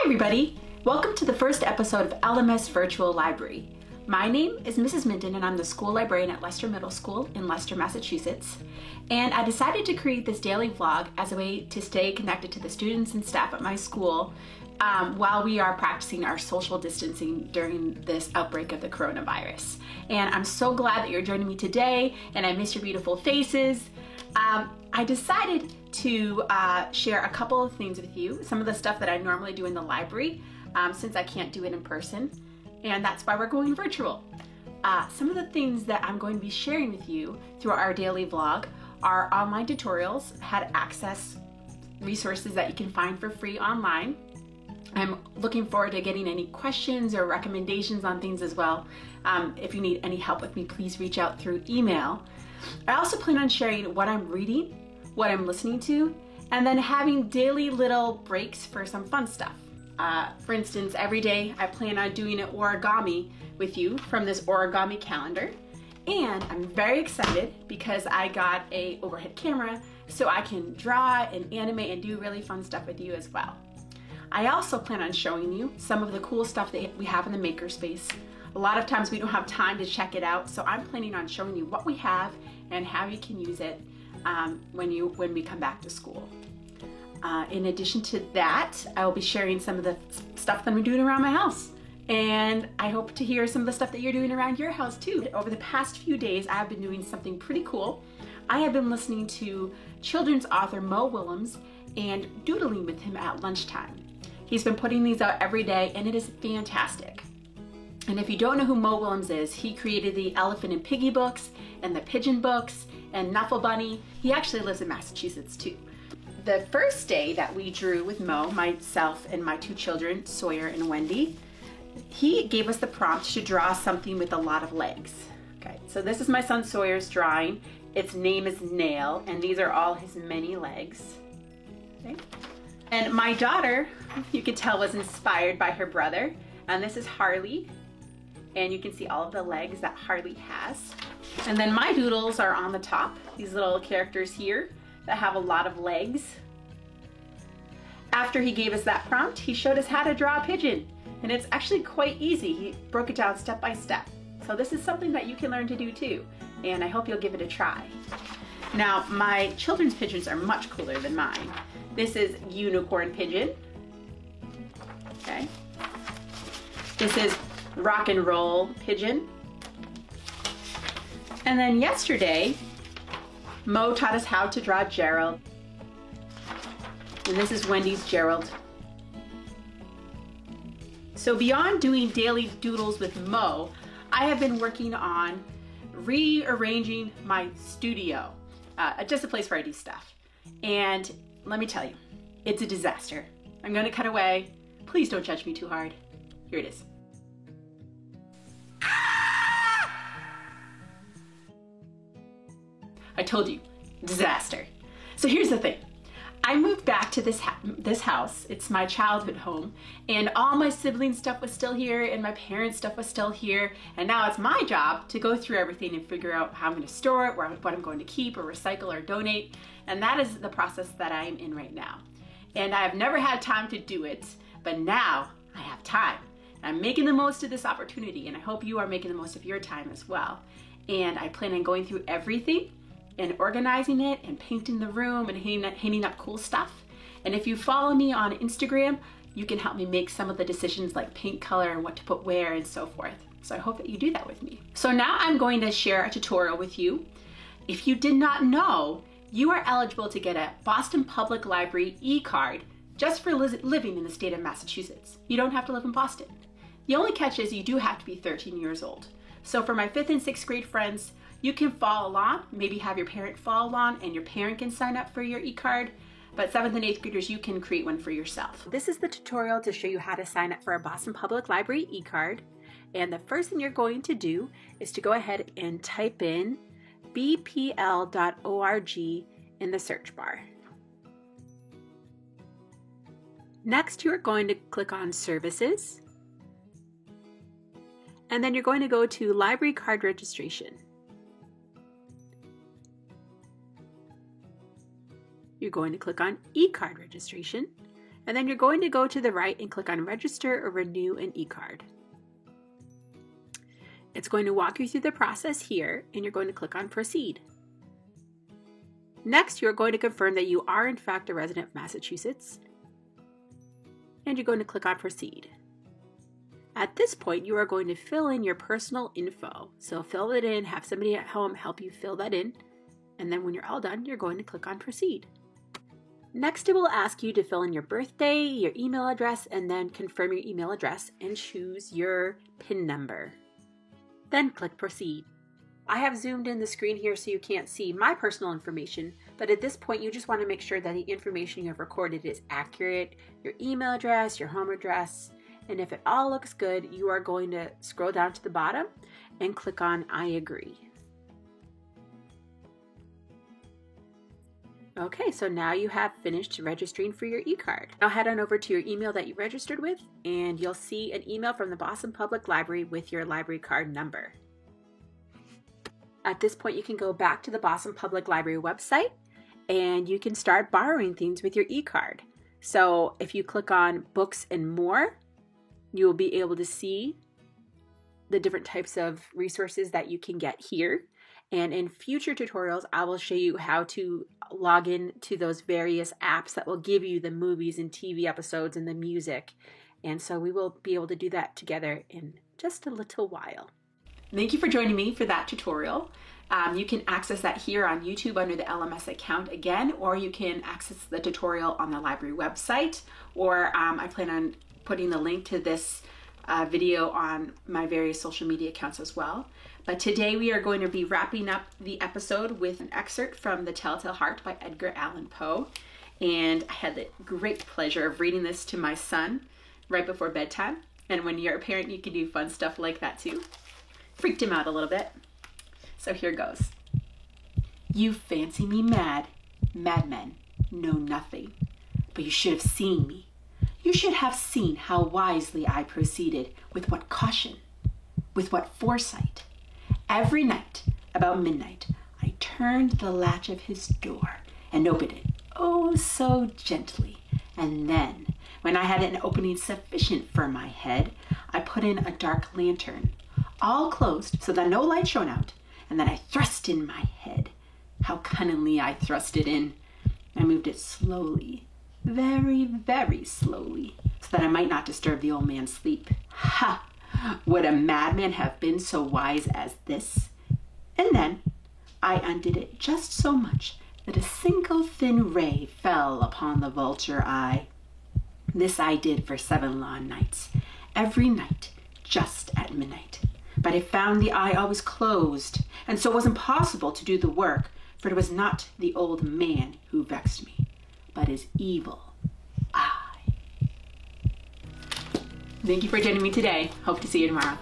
everybody! Welcome to the first episode of LMS Virtual Library. My name is Mrs. Minton and I'm the school librarian at Leicester Middle School in Leicester, Massachusetts. And I decided to create this daily vlog as a way to stay connected to the students and staff at my school while we are practicing our social distancing during this outbreak of the coronavirus. And I'm so glad that you're joining me today and I miss your beautiful faces. I decided to share a couple of things with you, some of the stuff that I normally do in the library since I can't do it in person, and that's why we're going virtual. Some of the things that I'm going to be sharing with you through our daily vlog are online tutorials, how to access resources that you can find for free online. I'm looking forward to getting any questions or recommendations on things as well. If you need any help with me, please reach out through email. I also plan on sharing what I'm reading, what I'm listening to, and then having daily little breaks for some fun stuff. For instance, every day I plan on doing an origami with you from this origami calendar. And I'm very excited because I got an overhead camera so I can draw and animate and do really fun stuff with you as well. I also plan on showing you some of the cool stuff that we have in the makerspace. A lot of times we don't have time to check it out, so I'm planning on showing you what we have and how you can use it when we come back to school. In addition to that, I will be sharing some of the stuff that I'm doing around my house. And I hope to hear some of the stuff that you're doing around your house too. Over the past few days, I have been doing something pretty cool. I have been listening to children's author Mo Willems and doodling with him at lunchtime. He's been putting these out every day and it is fantastic. And if you don't know who Mo Willems is, he created the Elephant and Piggie books and the Pigeon books and Knuffle Bunny. He actually lives in Massachusetts too. The first day that we drew with Mo, myself and my two children, Sawyer and Wendy, he gave us the prompt to draw something with a lot of legs. Okay, so this is my son Sawyer's drawing. Its name is Nail, and these are all his many legs. Okay. And my daughter, you can tell, was inspired by her brother, and this is Harley. And you can see all of the legs that Harley has. And then my doodles are on the top, these little characters here that have a lot of legs. After he gave us that prompt, he showed us how to draw a pigeon. And it's actually quite easy. He broke it down step by step. So this is something that you can learn to do too. And I hope you'll give it a try. Now, my children's pigeons are much cooler than mine. This is Unicorn Pigeon. Okay. This is Rock and Roll Pigeon. And then yesterday, Mo taught us how to draw Gerald. And this is Wendy's Gerald. So beyond doing daily doodles with Mo, I have been working on rearranging my studio, just a place where I do stuff. And let me tell you, it's a disaster. I'm gonna cut away. Please don't judge me too hard. Here it is. I told you, disaster. So here's the thing. I moved back to this house. It's my childhood home, and all my siblings' stuff was still here, and my parents' stuff was still here, and now it's my job to go through everything and figure out how I'm going to store it, what I'm going to keep or recycle or donate, and that is the process that I'm in right now. And I have never had time to do it, but now I have time. I'm making the most of this opportunity, and I hope you are making the most of your time as well. And I plan on going through everything and organizing it and painting the room and hanging up cool stuff. And if you follow me on Instagram, you can help me make some of the decisions like paint color and what to put where and so forth. So I hope that you do that with me. So now I'm going to share a tutorial with you. If you did not know, you are eligible to get a Boston Public Library e-card just for living in the state of Massachusetts. You don't have to live in Boston. The only catch is you do have to be 13 years old. So for my 5th and 6th grade friends, you can follow along, maybe have your parent follow along and your parent can sign up for your e-card, but 7th and 8th graders, you can create one for yourself. This is the tutorial to show you how to sign up for a Boston Public Library e-card. And the first thing you're going to do is to go ahead and type in bpl.org in the search bar. Next, you're going to click on Services. And then you're going to go to Library Card Registration. You're going to click on e-card registration, And then you're going to go to the right and click on Register or Renew an eCard. It's going to walk you through the process here, and you're going to click on Proceed. Next, you're going to confirm that you are in fact a resident of Massachusetts, and you're going to click on Proceed. At this point, you are going to fill in your personal info. So fill it in, have somebody at home help you fill that in, and then when you're all done, you're going to click on Proceed. Next, it will ask you to fill in your birthday, your email address, and then confirm your email address and choose your PIN number. Then click Proceed. I have zoomed in the screen here so you can't see my personal information, but at this point you just want to make sure that the information you have recorded is accurate, your email address, your home address, and if it all looks good, you are going to scroll down to the bottom and click on I agree. Okay, so now you have finished registering for your eCard. Now head on over to your email that you registered with, and you'll see an email from the Boston Public Library with your library card number. At this point, you can go back to the Boston Public Library website, and you can start borrowing things with your eCard. So if you click on Books and More, you will be able to see the different types of resources that you can get here. And in future tutorials, I will show you how to log in to those various apps that will give you the movies and TV episodes and the music. And so we will be able to do that together in just a little while. Thank you for joining me for that tutorial. You can access that here on YouTube under the LMS account again, or you can access the tutorial on the library website, or I plan on putting the link to this video on my various social media accounts as well. But today we are going to be wrapping up the episode with an excerpt from The Telltale Heart by Edgar Allan Poe. And I had the great pleasure of reading this to my son right before bedtime. And when you're a parent, you can do fun stuff like that too. Freaked him out a little bit. So here goes. You fancy me mad. Madmen know nothing. But you should have seen me. You should have seen how wisely I proceeded, with what caution, with what foresight. Every night, about midnight, I turned the latch of his door and opened it, oh so gently. And then, when I had an opening sufficient for my head, I put in a dark lantern, all closed so that no light shone out, and then I thrust in my head. How cunningly I thrust it in. I moved it slowly, very, very slowly, so that I might not disturb the old man's sleep. Ha! Would a madman have been so wise as this? And then I undid it just so much that a single thin ray fell upon the vulture eye. This I did for 7 long nights, every night, just at midnight. But I found the eye always closed, and so it was impossible to do the work, for it was not the old man who vexed me, but his evil eye. Thank you for joining me today. Hope to see you tomorrow.